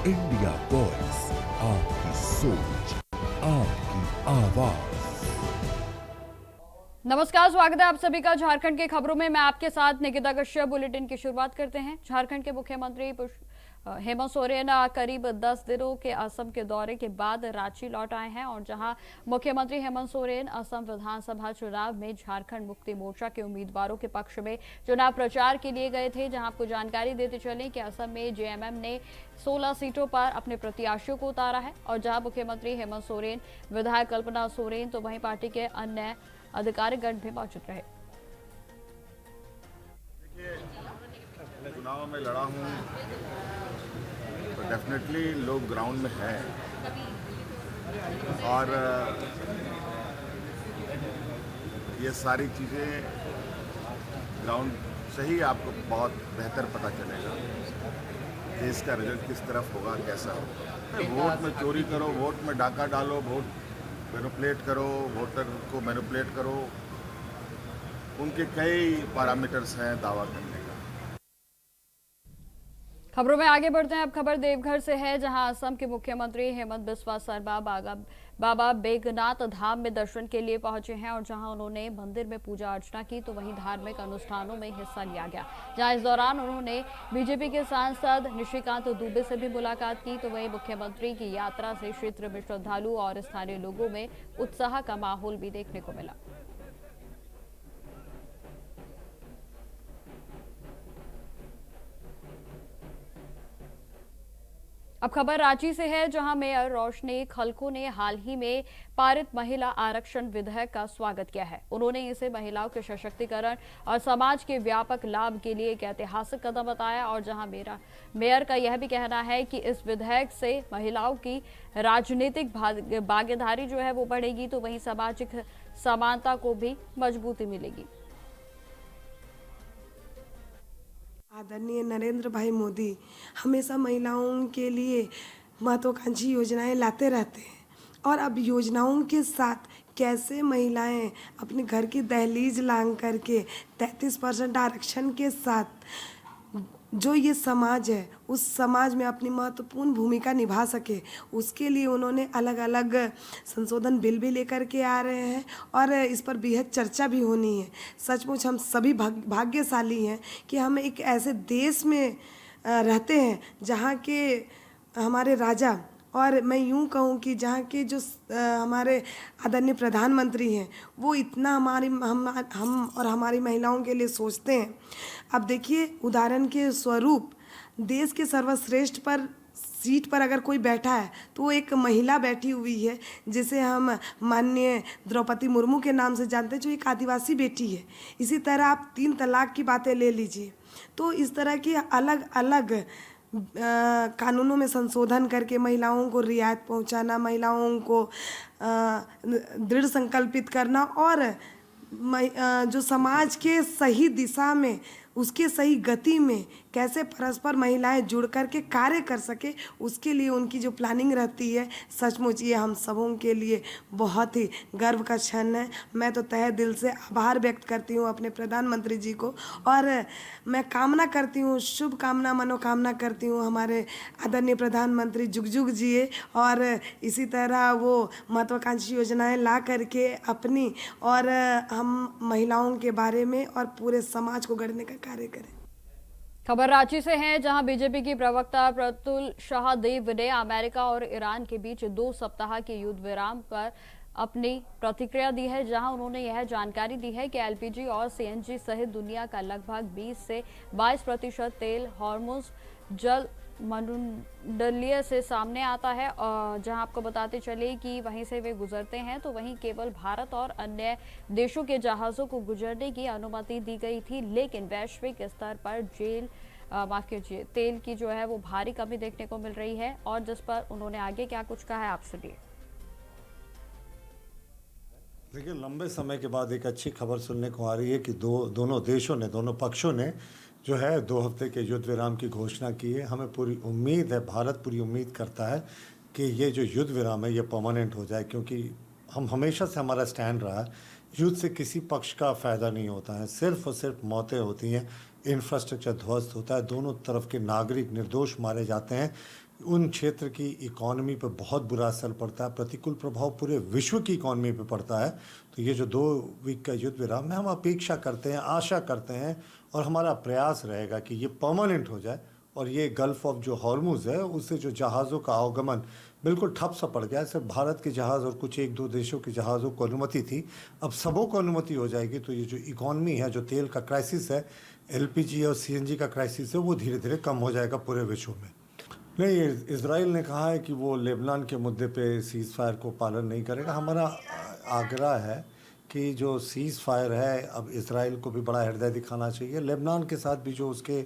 India voice, आपकी सोच, आपकी आवाज। नमस्कार, स्वागत है आप सभी का झारखंड के खबरों में। मैं आपके साथ निकिता कश्यप। बुलेटिन की शुरुआत करते हैं। झारखंड के मुख्यमंत्री हेमंत सोरेन करीब 10 दिनों के असम के दौरे के बाद रांची लौट आए हैं और जहां मुख्यमंत्री हेमंत सोरेन असम विधानसभा चुनाव में झारखंड मुक्ति मोर्चा के उम्मीदवारों के पक्ष में चुनाव प्रचार के लिए गए थे। जहां आपको जानकारी देते चलें कि असम में जेएमएम ने 16 सीटों पर अपने प्रत्याशियों को उतारा है और जहां मुख्यमंत्री हेमंत सोरेन, विधायक कल्पना सोरेन तो वहीं पार्टी के अन्य अधिकारीगण भी मौजूद रहे। चुनाव में लड़ा हूँ तो डेफिनेटली लोग ग्राउंड में हैं और ये सारी चीज़ें ग्राउंड से ही आपको बहुत बेहतर पता चलेगा कि इसका रिजल्ट किस तरफ होगा, कैसा होगा। वोट में चोरी करो, वोट में डाका डालो, वोट मैनिपुलेट करो, वोटर को मैनिपुलेट करो, उनके कई पैरामीटर्स हैं दावा करने का। खबरों में आगे बढ़ते हैं। अब खबर देवघर से है, जहां असम के मुख्यमंत्री हेमंत बिस्वा शर्मा बाबा बैद्यनाथ धाम में दर्शन के लिए पहुंचे हैं और जहां उन्होंने मंदिर में पूजा अर्चना की तो वहीं धार्मिक अनुष्ठानों में हिस्सा लिया गया। जहां इस दौरान उन्होंने बीजेपी के सांसद निशिकांत दुबे से भी मुलाकात की तो वहीं मुख्यमंत्री की यात्रा से क्षेत्र में श्रद्धालु और स्थानीय लोगों में उत्साह का माहौल भी देखने को मिला। अब खबर रांची से है, जहां मेयर रोशनी खलखो ने हाल ही में पारित महिला आरक्षण विधेयक का स्वागत किया है। उन्होंने इसे महिलाओं के सशक्तिकरण और समाज के व्यापक लाभ के लिए एक ऐतिहासिक कदम बताया और जहां मेयर का यह भी कहना है कि इस विधेयक से महिलाओं की राजनीतिक भागीदारी जो है वो बढ़ेगी तो वहीं सामाजिक समानता को भी मजबूती मिलेगी। आदरणीय नरेंद्र भाई मोदी हमेशा महिलाओं के लिए महत्वाकांक्षी योजनाएं लाते रहते हैं और अब योजनाओं के साथ कैसे महिलाएं अपने घर की दहलीज लांघ करके 33% आरक्षण के साथ जो ये समाज है उस समाज में अपनी महत्वपूर्ण भूमिका निभा सके, उसके लिए उन्होंने अलग अलग संशोधन बिल भी लेकर के आ रहे हैं और इस पर बेहद चर्चा भी होनी है। सचमुच हम सभी भाग्यशाली हैं कि हम एक ऐसे देश में रहते हैं जहाँ के हमारे राजा और मैं यूँ कहूँ कि जहाँ के जो हमारे आदरणीय प्रधानमंत्री हैं वो इतना हम और हमारी महिलाओं के लिए सोचते हैं। अब देखिए, उदाहरण के स्वरूप देश के सर्वश्रेष्ठ पर सीट पर अगर कोई बैठा है तो वो एक महिला बैठी हुई है, जिसे हम माननीय द्रौपदी मुर्मू के नाम से जानते हैं, जो एक आदिवासी बेटी है। इसी तरह आप 3 तलाक की बातें ले लीजिए, तो इस तरह की अलग अलग कानूनों में संशोधन करके महिलाओं को रियायत पहुंचाना, महिलाओं को दृढ़ संकल्पित करना और जो समाज के सही दिशा में, उसके सही गति में कैसे परस्पर महिलाएं जुड़ कर के कार्य कर सके, उसके लिए उनकी जो प्लानिंग रहती है, सचमुच ये हम सबों के लिए बहुत ही गर्व का क्षण है। मैं तो तहे दिल से आभार व्यक्त करती हूँ अपने प्रधानमंत्री जी को और मैं कामना करती हूँ, शुभ कामना मनोकामना करती हूँ हमारे आदरणीय प्रधानमंत्री जुग जुग जिए और इसी तरह वो महत्वाकांक्षी योजनाएं ला करके अपनी और हम महिलाओं के बारे में और पूरे समाज को गढ़ने का कार्य करें। खबर रांची से है, जहां बीजेपी की प्रवक्ता प्रतुल शाहदेव ने अमेरिका और ईरान के बीच 2 सप्ताह के युद्ध विराम पर अपनी प्रतिक्रिया दी है। जहां उन्होंने यह जानकारी दी है कि एलपीजी और सीएनजी सहित दुनिया का लगभग 20 से 22% तेल हॉर्मुज जल मंडलीय से सामने आता है और जहां आपको बताते चले कि वहीं से वे गुजरते हैं तो वहीं केवल भारत और अन्य देशों के जहाज़ों को गुजरने की अनुमति दी गई थी, लेकिन वैश्विक स्तर पर तेल की जो है वो भारी कमी देखने को मिल रही है और जिस पर उन्होंने आगे क्या कुछ कहा है आप सुनिए। देखिए, लंबे समय के बाद एक अच्छी खबर सुनने को आ रही है कि दोनों पक्षों ने जो है 2 हफ्ते के युद्ध विराम की घोषणा की है। हमें पूरी उम्मीद है, भारत पूरी उम्मीद करता है कि ये जो युद्ध विराम है ये परमानेंट हो जाए, क्योंकि हम हमेशा से हमारा स्टैंड रहा है युद्ध से किसी पक्ष का फ़ायदा नहीं होता है, सिर्फ और सिर्फ मौतें होती हैं, इंफ्रास्ट्रक्चर ध्वस्त होता है, दोनों तरफ के नागरिक निर्दोष मारे जाते हैं। उन क्षेत्र की इकॉनमी पर बहुत बुरा असर पड़ता है, प्रतिकूल प्रभाव पूरे विश्व की इकॉनमी पर पड़ता है। तो ये जो 2 वीक का युद्ध विराम है, हम अपेक्षा करते हैं, आशा करते हैं और हमारा प्रयास रहेगा कि ये परमानेंट हो जाए और ये गल्फ ऑफ जो हॉर्मुज़ है उससे जो जहाज़ों का आवागमन बिल्कुल ठप सा पड़ गया है। सिर्फ भारत के जहाज़ और कुछ 1-2 देशों के जहाज़ों को अनुमति थी, अब सबों को अनुमति हो जाएगी। तो ये जो इकॉनमी है, जो तेल का क्राइसिस है, एलपीजी और सीएनजी का क्राइसिस है, वो धीरे धीरे कम हो जाएगा पूरे विश्व में। नहीं, इजराइल ने कहा है कि वो लेबनान के मुद्दे पे सीज़ फायर को पालन नहीं करेगा। हमारा आग्रह है कि जो सीज़ फायर है, अब इजराइल को भी बड़ा हृदय दिखाना चाहिए। लेबनान के साथ भी जो उसके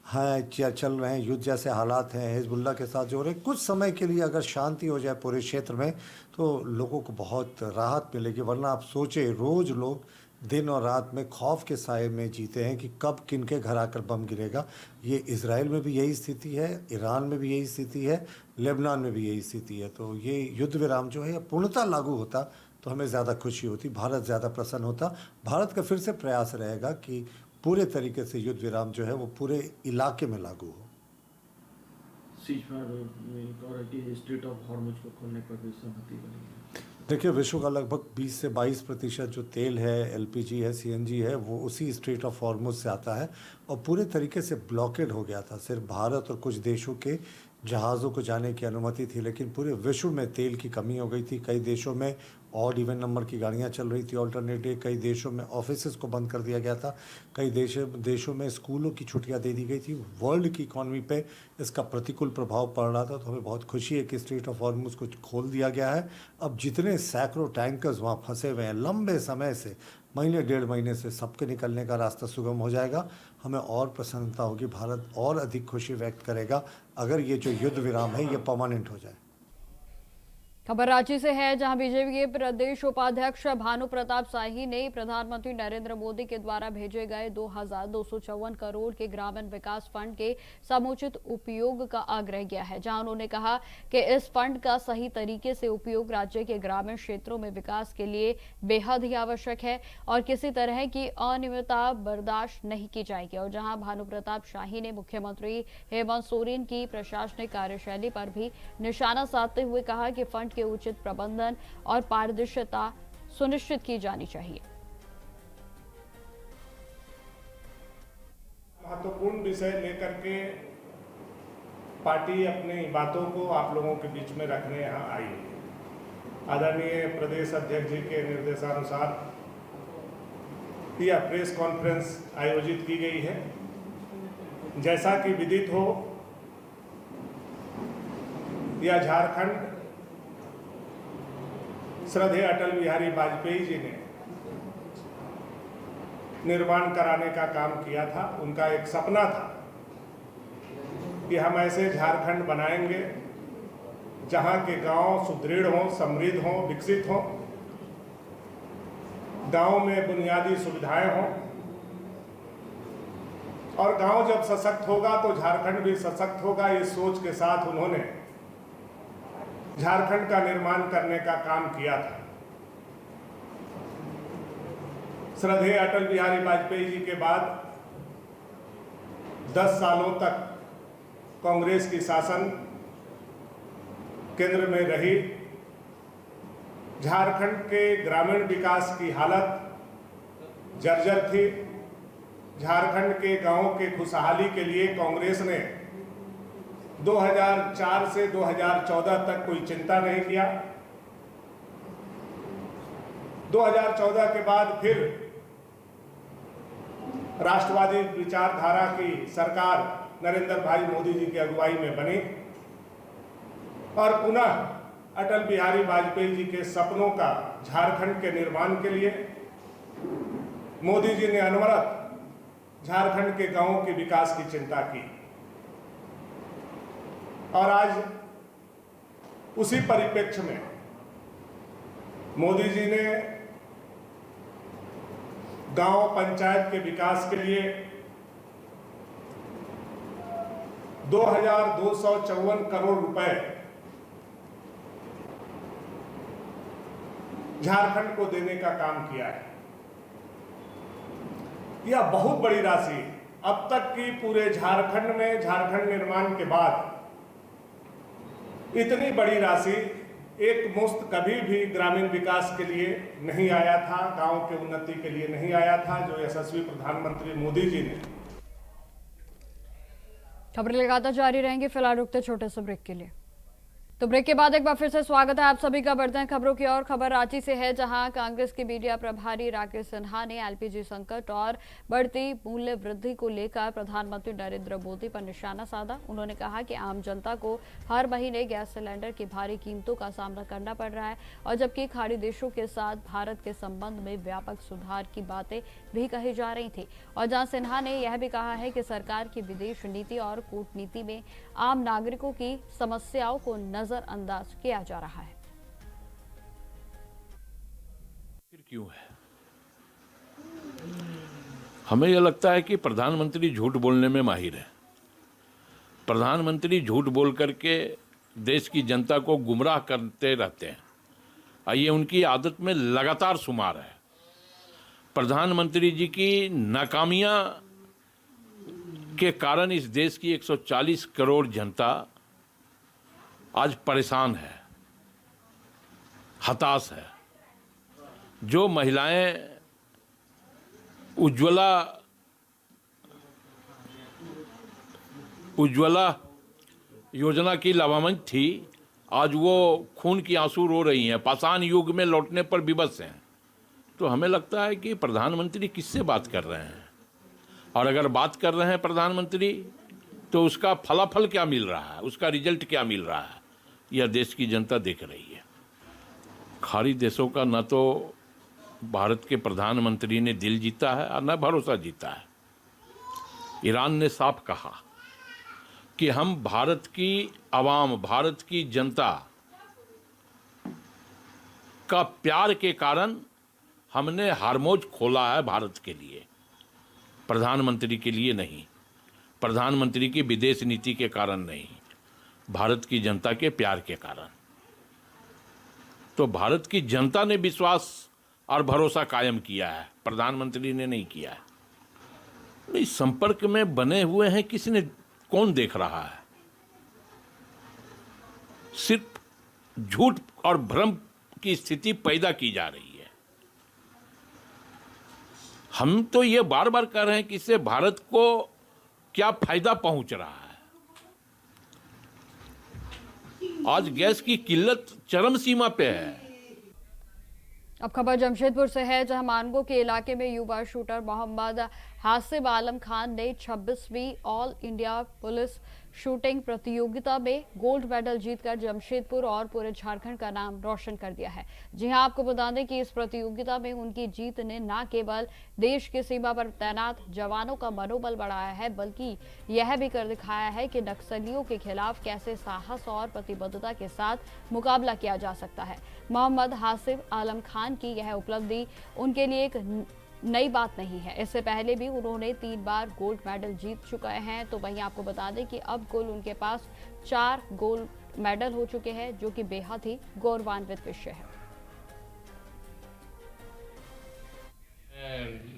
हैं चल रहे हैं युद्ध जैसे हालात हैं, हिजबुल्लाह के साथ जो हो रहे, कुछ समय के लिए अगर शांति हो जाए पूरे क्षेत्र में तो लोगों को बहुत राहत मिलेगी। वरना आप सोचें, रोज़ लोग दिन और रात में खौफ के साए में जीते हैं कि कब किन के घर आकर बम गिरेगा। ये इजराइल में भी यही स्थिति है, ईरान में भी यही स्थिति है, लेबनान में भी यही स्थिति है। तो ये युद्ध विराम जो है पूर्णतः लागू होता तो हमें ज़्यादा खुशी होती, भारत ज़्यादा प्रसन्न होता। भारत का फिर से प्रयास रहेगा कि पूरे तरीके से युद्ध विराम जो है वो पूरे इलाके में लागू हो। स्ट्रेट ऑफ हॉर्मुज को खोलने पर भी सहमति बनी है। देखिए, विश्व का लगभग 20 से 22% जो तेल है, एलपीजी है, सीएनजी है, वो उसी स्ट्रेट ऑफ हॉर्मुज से आता है और पूरे तरीके से ब्लॉकेड हो गया था। सिर्फ भारत और कुछ देशों के जहाज़ों को जाने की अनुमति थी, लेकिन पूरे विश्व में तेल की कमी हो गई थी। कई देशों में ऑड इवन नंबर की गाड़ियां चल रही थी ऑल्टरनेटिव, कई देशों में ऑफिसेज को बंद कर दिया गया था, कई देशों में स्कूलों की छुट्टियां दे दी गई थी। वर्ल्ड की इकॉनमी पे इसका प्रतिकूल प्रभाव पड़ रहा था। तो हमें बहुत खुशी है कि स्ट्रेट ऑफ हॉर्मुज को खोल दिया गया है। अब जितने सैकड़ों टैंकर्स वहाँ फंसे हुए हैं लंबे समय से, महीने 1.5 महीने से, सबके निकलने का रास्ता सुगम हो जाएगा। हमें और प्रसन्नता होगी, भारत और अधिक खुशी व्यक्त करेगा अगर ये जो युद्ध विराम है ये परमानेंट हो जाए। खबर रांची से है, जहां बीजेपी के प्रदेश उपाध्यक्ष भानु प्रताप शाही ने प्रधानमंत्री नरेंद्र मोदी के द्वारा भेजे गए 2,254 करोड़ के ग्रामीण विकास फंड के समुचित उपयोग का आग्रह किया है। जहां उन्होंने कहा कि इस फंड का सही तरीके से उपयोग राज्य के ग्रामीण क्षेत्रों में विकास के लिए बेहद ही आवश्यक है और किसी तरह की अनियमितता बर्दाश्त नहीं की जाएगी। और जहां भानु प्रताप शाही ने मुख्यमंत्री हेमंत सोरेन की प्रशासनिक कार्यशैली पर भी निशाना साधते हुए कहा कि फंड के उचित प्रबंधन और पारदर्शिता सुनिश्चित की जानी चाहिए। महत्वपूर्ण विषय लेकर के पार्टी अपनी बातों को आप लोगों के बीच में रखने यहाँ आई है। आदरणीय प्रदेश अध्यक्ष जी के निर्देशानुसार यह प्रेस कॉन्फ्रेंस आयोजित की गई है। जैसा कि विदित हो, यह झारखंड श्रद्धेय अटल बिहारी वाजपेयी जी ने निर्माण कराने का काम किया था। उनका एक सपना था कि हम ऐसे झारखंड बनाएंगे जहां के गांव सुदृढ़ हों, समृद्ध हों, विकसित हों, गांव में बुनियादी सुविधाएं हों और गांव जब सशक्त होगा तो झारखंड भी सशक्त होगा। इस सोच के साथ उन्होंने झारखंड का निर्माण करने का काम किया था। श्रद्धेय अटल बिहारी वाजपेयी जी के बाद 10 सालों तक कांग्रेस की शासन केंद्र में रही। झारखंड के ग्रामीण विकास की हालत जर्जर थी। झारखंड के गांवों के खुशहाली के लिए कांग्रेस ने 2004 से 2014 तक कोई चिंता नहीं किया। 2014 के बाद फिर राष्ट्रवादी विचारधारा की सरकार नरेंद्र भाई मोदी जी की अगुवाई में बनी और पुनः अटल बिहारी वाजपेयी जी के सपनों का झारखंड के निर्माण के लिए मोदी जी ने अनवरत झारखंड के गांवों के विकास की चिंता की। और आज उसी परिप्रेक्ष्य में मोदी जी ने गांव पंचायत के विकास के लिए 2,254 करोड़ रुपए झारखंड को देने का काम किया है। यह बहुत बड़ी राशि अब तक की पूरे झारखंड में झारखंड निर्माण के बाद इतनी बड़ी राशि एक मुश्त कभी भी ग्रामीण विकास के लिए नहीं आया था, गांव के उन्नति के लिए नहीं आया था, जो यशस्वी प्रधानमंत्री मोदी जी ने। खबरें लगातार जारी रहेंगी, फिलहाल रुकते छोटे से ब्रेक के लिए। तो ब्रेक के बाद एक बार फिर से स्वागत है आप सभी का। बढ़ते हैं खबरों की ओर। खबर रांची से है, जहां कांग्रेस के मीडिया प्रभारी राकेश सिन्हा ने एलपीजी संकट और बढ़ती मूल्य वृद्धि को लेकर प्रधानमंत्री नरेंद्र मोदी पर निशाना साधा। उन्होंने कहा कि आम जनता को हर महीने गैस सिलेंडर की भारी कीमतों का सामना करना पड़ रहा है, और जबकि खाड़ी देशों के साथ भारत के संबंध में व्यापक सुधार की बातें भी कही जा रही थी। और जहां सिन्हा ने यह भी कहा है कि सरकार की विदेश नीति और कूटनीति में आम नागरिकों की समस्याओं को नजरअंदाज किया जा रहा है। क्यों है? हमें यह लगता है कि प्रधानमंत्री झूठ बोलने में माहिर है। प्रधानमंत्री झूठ बोल करके देश की जनता को गुमराह करते रहते हैं, और ये उनकी आदत में लगातार शुमार है। प्रधानमंत्री जी की नाकामियां के कारण इस देश की 140 करोड़ जनता आज परेशान है, हताश है। जो महिलाएं उज्ज्वला योजना की लाभान्वित थी, आज वो खून की आंसू रो रही हैं, पाषाण युग में लौटने पर विवश हैं। तो हमें लगता है कि प्रधानमंत्री किससे बात कर रहे हैं, और अगर बात कर रहे हैं प्रधानमंत्री, तो उसका फलाफल क्या मिल रहा है, उसका रिजल्ट क्या मिल रहा है, यह देश की जनता देख रही है। खाड़ी देशों का न तो भारत के प्रधानमंत्री ने दिल जीता है और न भरोसा जीता है। ईरान ने साफ कहा कि हम भारत की आवाम, भारत की जनता का प्यार के कारण हमने हारमोज खोला है, भारत के लिए, प्रधानमंत्री के लिए नहीं, प्रधानमंत्री की विदेश नीति के कारण नहीं, भारत की जनता के प्यार के कारण। तो भारत की जनता ने विश्वास और भरोसा कायम किया है, प्रधानमंत्री ने नहीं किया है। इस संपर्क में बने हुए हैं, किसी ने, कौन देख रहा है? सिर्फ झूठ और भ्रम की स्थिति पैदा की जा रही है। हम तो ये बार बार कह रहे हैं कि इससे भारत को क्या फायदा पहुंच रहा है। आज गैस की किल्लत चरम सीमा पे है। अब खबर जमशेदपुर से है, जहां मानगो के इलाके में युवा शूटर मोहम्मद हासिब आलम खान ने 26वीं ऑल इंडिया पुलिस शूटिंग प्रतियोगिता में गोल्ड मेडल जीतकर जमशेदपुर और पूरे झारखंड का नाम रोशन कर दिया है। जी हां, आपको बता दें कि इस प्रतियोगिता में उनकी जीत ने न केवल देश की सीमा पर तैनात जवानों का मनोबल बढ़ाया है, बल्कि यह भी कर दिखाया है कि नक्सलियों के खिलाफ कैसे साहस और प्रतिबद्धता के साथ मुकाबला किया जा सकता है। मोहम्मद हासिब आलम खान की यह उपलब्धि उनके लिए एक नई बात नहीं है। इससे पहले भी उन्होंने 3 बार गोल्ड मेडल जीत चुके हैं। तो वहीं आपको बता दें कि अब कुल उनके पास 4 गोल्ड मेडल हो चुके हैं, जो कि बेहद ही गौरवान्वित विषय है।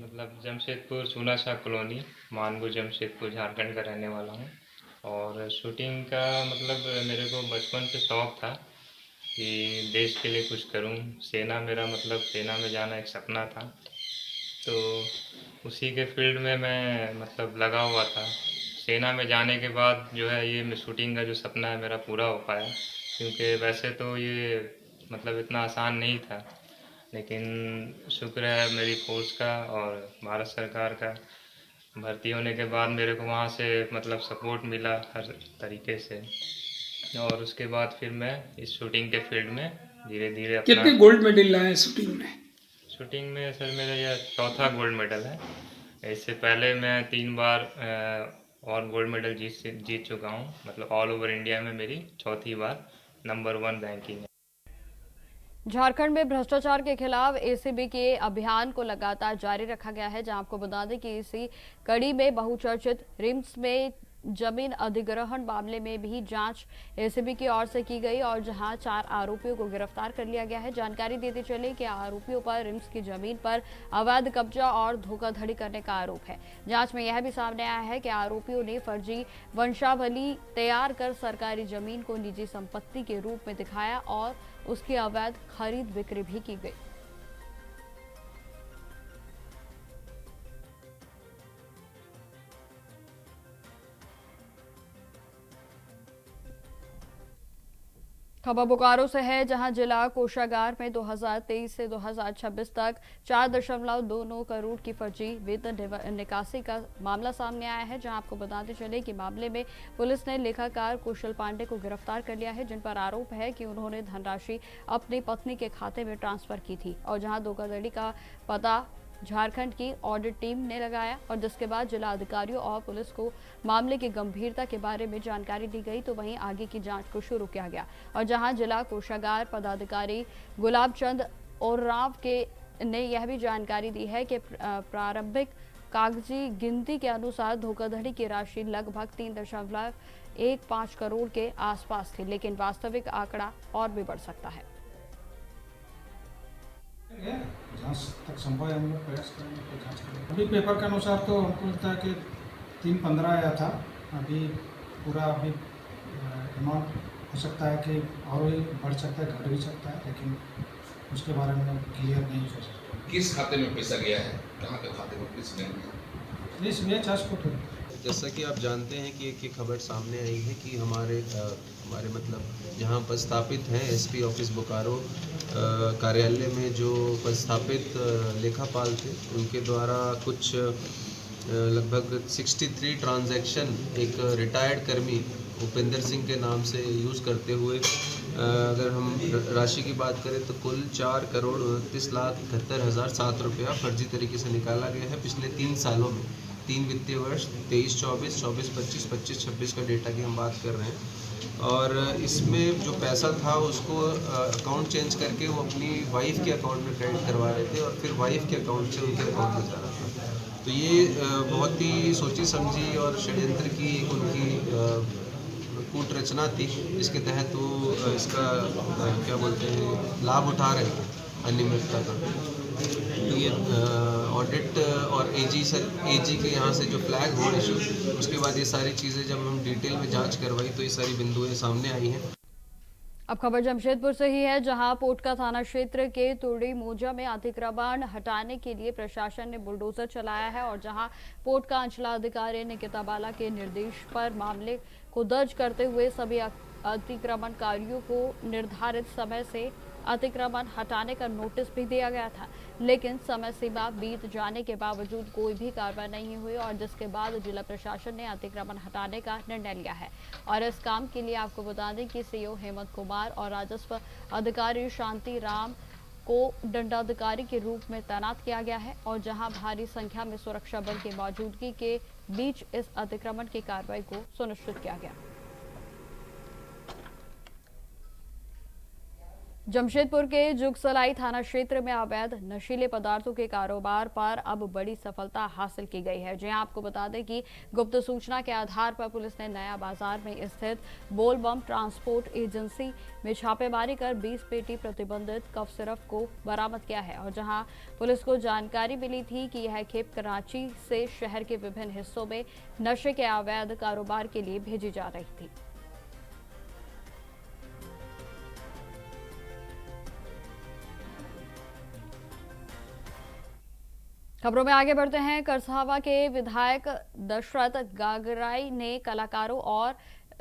मतलब जमशेदपुर चूनाशाह कॉलोनी, मानगो, जमशेदपुर, झारखंड का रहने वाला हूँ। और शूटिंग का मतलब मेरे को बचपन से शौक़ था कि देश के लिए कुछ करूँ। सेना मेरा मतलब सेना में जाना एक सपना था, तो उसी के फील्ड में मैं मतलब लगा हुआ था। सेना में जाने के बाद जो है ये शूटिंग का जो सपना है मेरा पूरा हो पाया, क्योंकि वैसे तो ये मतलब इतना आसान नहीं था, लेकिन शुक्र है मेरी फोर्स का और भारत सरकार का। भर्ती होने के बाद मेरे को वहाँ से मतलब सपोर्ट मिला हर तरीके से, और उसके बाद फिर मैं इस शूटिंग के फील्ड में धीरे धीरे अपना। कितने गोल्ड मेडल लाए शूटिंग में? शूटिंग में सर मेरा यह 4था गोल्ड मेडल है। इससे पहले मैं 3 बार और गोल्ड मेडल जीत चुका हूँ। मतलब ऑल ओवर इंडिया में मेरी 4थी बार नंबर 1 रैंकिंग है। झारखंड में भ्रष्टाचार के खिलाफ एसीबी के अभियान को लगातार जारी रखा गया है, जहां आपको बता दें कि इसी कड़ी में बहुचर्चित रिम्स में जमीन अधिग्रहण मामले में भी जांच एसीबी की ओर से की गई और जहां 4 आरोपियों को गिरफ्तार कर लिया गया है। जानकारी देते चले कि आरोपियों पर रिम्स की जमीन पर अवैध कब्जा और धोखाधड़ी करने का आरोप है। जांच में यह भी सामने आया है कि आरोपियों ने फर्जी वंशावली तैयार कर सरकारी जमीन को निजी संपत्ति के रूप में दिखाया और उसकी अवैध खरीद बिक्री भी की गई। खबर बोकारो से है, जहां जिला कोषागार में 2023 से 2026 तक 4.29 करोड़ की फर्जी वेतन निकासी का मामला सामने आया है। जहां आपको बताते चले कि मामले में पुलिस ने लेखाकार कुशल पांडे को गिरफ्तार कर लिया है, जिन पर आरोप है कि उन्होंने धनराशि अपनी पत्नी के खाते में ट्रांसफर की थी और जहां धोखाधड़ी का पता झारखंड की ऑडिट टीम ने लगाया और जिसके बाद जिला अधिकारियों और पुलिस को मामले की गंभीरता के बारे में जानकारी दी गई, तो वहीं आगे की जांच को शुरू किया गया और जहां जिला कोषागार पदाधिकारी गुलाब चंद ओरांव ने यह भी जानकारी दी है कि प्रारंभिक कागजी गिनती के अनुसार धोखाधड़ी की राशि लगभग 3.15 करोड़ के आसपास थी, लेकिन वास्तविक आंकड़ा और भी बढ़ सकता है। जांच तक संभव है, हम लोग प्रयास करेंगे तो जांच करेंगे। अभी पेपर के अनुसार तो हमको लगता है कि 3.15 आया था। अभी पूरा अमाउंट हो सकता है कि और भी बढ़ सकता है, घट भी सकता है, लेकिन उसके बारे में क्लियर नहीं हो सकता। किस खाते में पैसा गया है, कहाँ के खाते में किस बैंक में? इस में चार्ज को जैसा कि आप जानते हैं कि एक खबर सामने आई है कि हमारे मतलब जहां पर स्थापित हैं एसपी ऑफिस बोकारो कार्यालय में जो पदस्थापित लेखापाल थे, उनके द्वारा कुछ लगभग 63 ट्रांजैक्शन एक रिटायर्ड कर्मी उपेंद्र सिंह के नाम से यूज़ करते हुए अगर हम राशि की बात करें तो कुल 4,29,71,007 रुपया फर्जी तरीके से निकाला गया है पिछले 3 सालों में। 3 वित्तीय वर्ष 23-24, 24-25, 25-26 का डेटा की हम बात कर रहे हैं और इसमें जो पैसा था उसको अकाउंट चेंज करके वो अपनी वाइफ के अकाउंट में क्रेडिट करवा रहे थे और फिर वाइफ के अकाउंट से उनके अकाउंट में जा रहा था। तो ये बहुत ही सोची समझी और षड्यंत्र की एक उनकी कूट रचना थी, जिसके तहत वो इसका क्या बोलते हैं लाभ उठा रहे थे अनियमितता का। तो ये ऑडिट और एजी के यहाँ से जो फ्लैग हो इशू, उसके बाद ये सारी चीज़ें जब हम डिटेल में जांच करवाई तो ये सारी बिंदुएं सामने आई हैं। अब खबर जमशेदपुर से ही है, जहां पोटका थाना क्षेत्र के तुड़ी मोजा में अतिक्रमण हटाने के लिए प्रशासन ने बुलडोजर चलाया है और जहां पोटका अंचलाधिकारी निकिता बाला के निर्देश पर मामले को दर्ज करते हुए सभी अतिक्रमणकारियों को निर्धारित समय से अतिक्रमण हटाने का नोटिस भी दिया गया था, लेकिन समय सीमा बीत जाने के बावजूद कोई भी कार्रवाई नहीं हुई और जिसके बाद जिला प्रशासन ने अतिक्रमण हटाने का निर्णय लिया है। और इस काम के लिए आपको बता दें कि सीओ हेमंत कुमार और राजस्व अधिकारी शांति राम को दंडाधिकारी के रूप में तैनात किया गया है और जहां भारी संख्या में सुरक्षा बल की मौजूदगी के बीच इस अतिक्रमण की कार्रवाई को सुनिश्चित किया गया। जमशेदपुर के जुगसलाई थाना क्षेत्र में अवैध नशीले पदार्थों के कारोबार पर अब बड़ी सफलता हासिल की गई है। जहां आपको बता दें कि गुप्त सूचना के आधार पर पुलिस ने नया बाजार में स्थित बोलबम ट्रांसपोर्ट एजेंसी में छापेमारी कर 20 पेटी प्रतिबंधित कफ सिरप को बरामद किया है और जहां पुलिस को जानकारी मिली थी कि यह खेप कराची से शहर के विभिन्न हिस्सों में नशे के अवैध कारोबार के लिए भेजी जा रही थी। खबरों में आगे बढ़ते हैं। करसावा के विधायक दशरथ गागराई ने कलाकारों और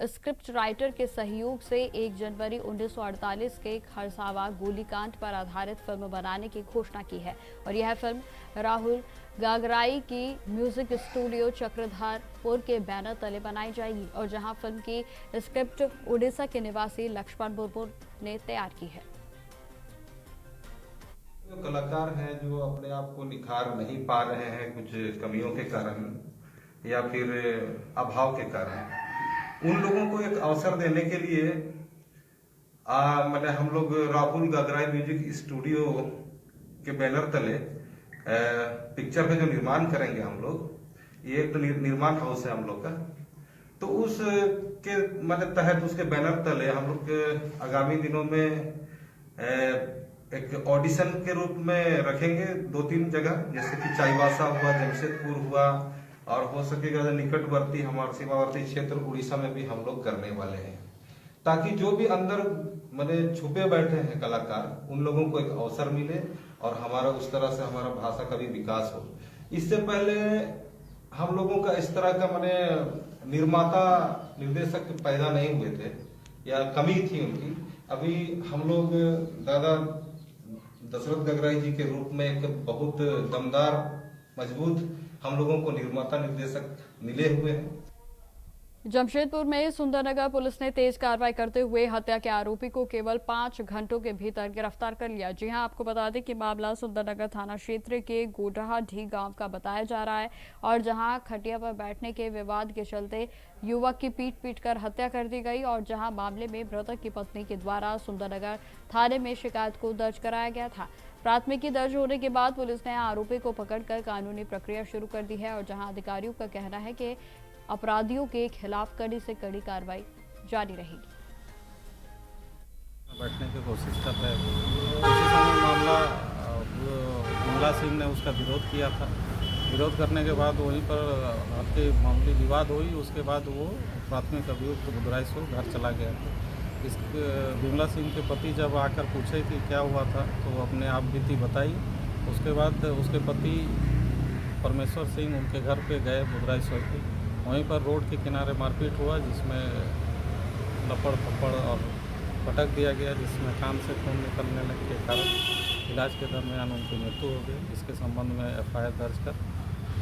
स्क्रिप्ट राइटर के सहयोग से 1 जनवरी 1948 के खरसावा गोलीकांड पर आधारित फिल्म बनाने की घोषणा की है और यह फिल्म राहुल गागराई की म्यूजिक स्टूडियो चक्रधरपुर के बैनर तले बनाई जाएगी और जहां फिल्म की स्क्रिप्ट उड़ीसा के निवासी लक्ष्मण मुर्मू ने तैयार की है। जो कलाकार हैं जो अपने आप को निखार नहीं पा रहे हैं कुछ कमियों के कारण या फिर अभाव के कारण, उन लोगों को एक अवसर देने के लिए हम लोग राहुल गागराई म्यूजिक स्टूडियो के बैनर तले पिक्चर का जो निर्माण करेंगे हम लोग, ये एक निर्माण हाउस है हम लोग का, तो उस के मतलब तहत उसके बैनर तले हम लोग आगामी दिनों में एक ऑडिशन के रूप में रखेंगे 2-3 जगह, जैसे कि चाईबासा हुआ, जमशेदपुर हुआ, और हो सकेगा निकटवर्ती हमारे सीमावर्ती क्षेत्र उड़ीसा में भी हम लोग करने वाले हैं, ताकि जो भी अंदर मैंने छुपे बैठे हैं कलाकार, उन लोगों को एक अवसर मिले और हमारा उस तरह से हमारा भाषा का भी विकास हो। इससे पहले हम लोगों का इस तरह का मैंने निर्माता निर्देशक पैदा नहीं हुए थे या कमी थी उनकी। अभी हम लोग दादा दशरथ गगराई जी के रूप में एक बहुत दमदार मजबूत हम लोगों को निर्माता निर्देशक मिले हुए हैं। जमशेदपुर में सुंदरनगर पुलिस ने तेज कार्रवाई करते हुए हत्या के आरोपी को केवल 5 घंटों के भीतर गिरफ्तार कर लिया। जी हां, आपको बता दें कि मामला सुंदरनगर थाना क्षेत्र के गोडहाढी गांव का बताया जा रहा है, और जहां खटिया पर बैठने के विवाद के चलते युवक की पीट कर हत्या कर दी गई, और जहां मामले में मृतक की पत्नी के द्वारा सुंदरनगर थाने में शिकायत को दर्ज कराया गया था। प्राथमिकी दर्ज होने के बाद पुलिस ने आरोपी को पकड़कर कानूनी प्रक्रिया शुरू कर दी है, और जहां अधिकारियों का कहना है कि अपराधियों के खिलाफ कड़ी से कड़ी कार्रवाई जारी रहेगी। बैठने की कोशिश कर रहे थे, उसी समय मामला मंगला सिंह ने उसका विरोध किया था। विरोध करने के बाद वहीं पर आपके मामूली विवाद हुई। उसके बाद वो प्राथमिक अभियुक्त बुधराई सो घर चला गया। इस विमला सिंह के पति जब आकर पूछे कि क्या हुआ था, तो अपने आप बीती बताई। उसके बाद उसके पति परमेश्वर सिंह उनके घर पे गए बुधराई सो के। वहीं पर रोड के किनारे मारपीट हुआ, जिसमें लपड़ थप्पड़ और पटक दिया गया, जिसमें कान से खून निकलने के कारण इलाज के दरमियान उनकी मृत्यु हो गई। इसके संबंध में FIR दर्ज कर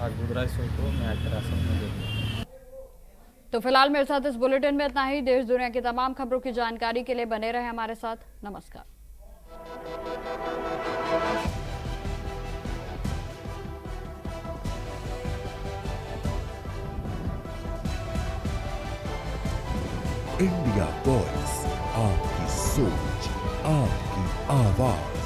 आज बुधराई सो को न्यायिक हिरासत में दे दिया। तो फिलहाल मेरे साथ इस बुलेटिन में इतना ही। देश दुनिया की तमाम खबरों की जानकारी के लिए बने रहे हमारे साथ। नमस्कार। इंडिया वॉइस, आपकी सोच, आपकी आवाज।